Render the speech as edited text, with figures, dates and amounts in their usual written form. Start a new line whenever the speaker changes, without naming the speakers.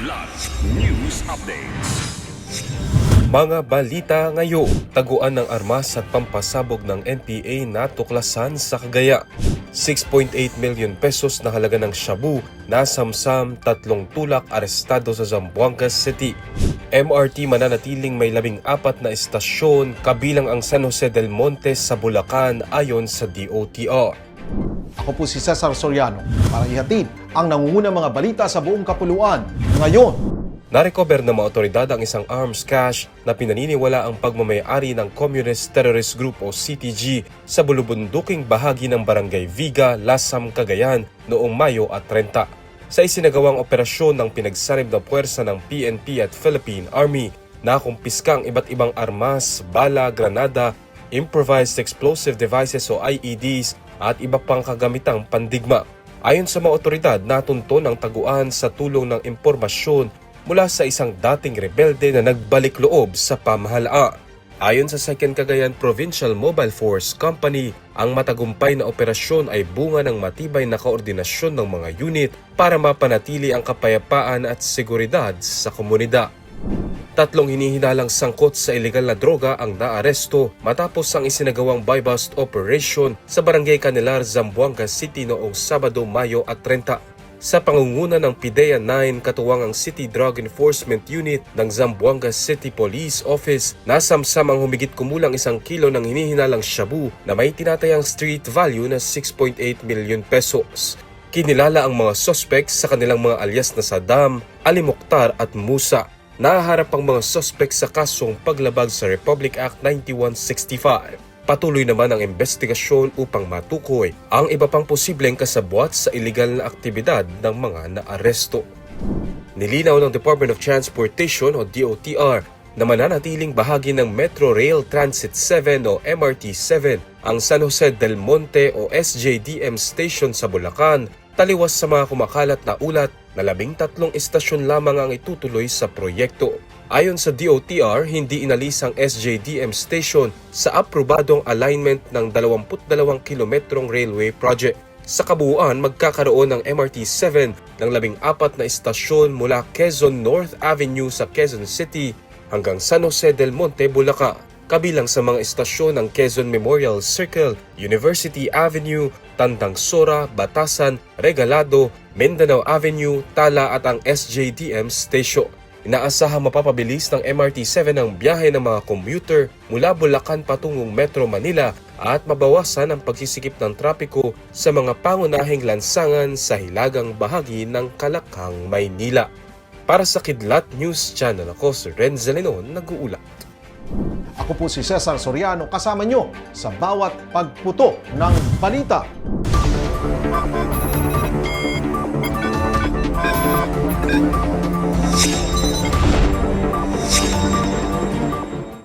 Kidlat News Updates.
Mga balita ngayon, taguan ng armas at pampasabog ng NPA natuklasan sa Cagayan. 6.8 million pesos na halaga ng shabu na samsam, 3 tulak arestado sa Zamboanga City. MRT mananatiling may 14 na istasyon kabilang ang San Jose del Monte sa Bulacan ayon sa DOTR.
Ako po si Cesar Soriano para ihatid ang nangungunang mga balita sa buong kapuluan ngayon.
Narecover ng mga otoridad ang isang arms cache na pinaniniwala ang pagmamayari ng Communist Terrorist Group o CTG sa bulubunduking bahagi ng Barangay Viga, Lasam, Cagayan noong Mayo at 30. Sa isinagawang operasyon ng pinagsanib na puwersa ng PNP at Philippine Army, nakumpiska ang iba't ibang armas, bala, granada, improvised explosive devices o IEDs at iba pang kagamitang pandigma. Ayon sa mga otoridad, natunton ang taguan sa tulong ng impormasyon mula sa isang dating rebelde na nagbalik loob sa pamahalaan. Ayon sa 2nd Cagayan Provincial Mobile Force Company, ang matagumpay na operasyon ay bunga ng matibay na koordinasyon ng mga unit para mapanatili ang kapayapaan at seguridad sa komunidad. 3 hinihinalang sangkot sa ilegal na droga ang naaresto matapos ang isinagawang buy-bust operation sa Barangay Canilar, Zamboanga City noong Sabado, Mayo at 30. Sa pangunguna ng PIDEA 9, katuwang ang City Drug Enforcement Unit ng Zamboanga City Police Office, nasamsam ang humigit kumulang 1 kilo ng hinihinalang shabu na may tinatayang street value na 6.8 million pesos. Kinilala ang mga suspects sa kanilang mga alias na Saddam, Ali Mokhtar at Musa. Nahaharap ang mga suspects sa kasong paglabag sa Republic Act 9165. Patuloy naman ang investigasyon upang matukoy ang iba pang posibleng kasabwat sa iligal na aktibidad ng mga naaresto. Nilinaw ng Department of Transportation o DOTR na mananatiling bahagi ng Metro Rail Transit 7 o MRT-7 ang San Jose del Monte o SJDM Station sa Bulacan, taliwas sa mga kumakalat na ulat na 13 istasyon lamang ang itutuloy sa proyekto. Ayon sa DOTR, hindi inalis ang SJDM Station sa aprobadong alignment ng 22 kilometrong railway project. Sa kabuuan, magkakaroon ng MRT-7 ng 14 na istasyon mula Quezon North Avenue sa Quezon City hanggang San Jose del Monte, Bulacan. Kabilang sa mga istasyon ng Quezon Memorial Circle, University Avenue, Tandang Sora, Batasan, Regalado, Mindanao Avenue, Tala at ang SJDM Station. Inaasahang mapapabilis ng MRT-7 ang biyahe ng mga commuter mula Bulacan patungong Metro Manila at mabawasan ang pagsisikip ng trapiko sa mga pangunahing lansangan sa hilagang bahagi ng Kalakang, Maynila. Para sa Kidlat News Channel, ako si Renz Zalinon, nag-uulat.
Ako po si Cesar Soriano kasama nyo sa bawat pagputo ng balita.